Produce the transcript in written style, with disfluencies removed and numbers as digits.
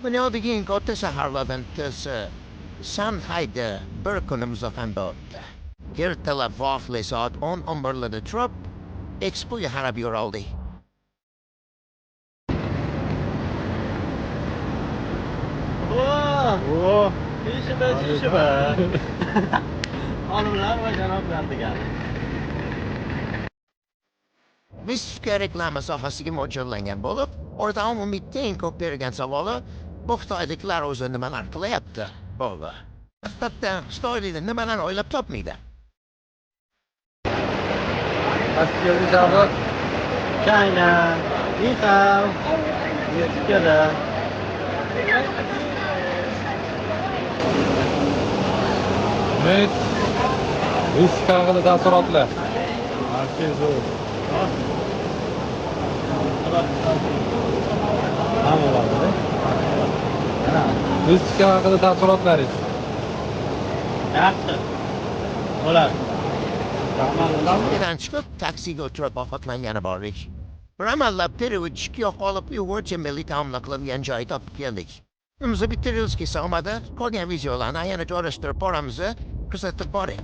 Bunyodigiin katta shaharlardan tashqari Shanghayda bir kunimiz ham bo'ldi. Ertalab vaqtli soat 10-11larda turib, Expo'ga qarab yuroldik. Oo, işime. Hanımlar ve janoblar degani. Biz reklama sohasiga mo'ljallangan bo'lib, orada umumiy teng ko'p bergan savoli bu Xitoyliklar o'zi nimalar qilyapti bo'ldi. Haqiqatda Xitoyliklar nimalarni o'ylab topmaydi. Askeri China, Ni hao, Meksikada. Evet. Risk haqida taassurotlar. Risk haqida taassurotlaringiz. Yaxshi. Bo'ladi. Taksidan chiqib, taksiga o'tirib ovqatlangani bordik. Bir amallab переводчикka yoqolib uyg'urcha milliy taomlar qiladigan joy topib keldik. Bizni bitta rilski olmadi, qolgan videolarni yana joylashtirib boramiz, kuzatib boring.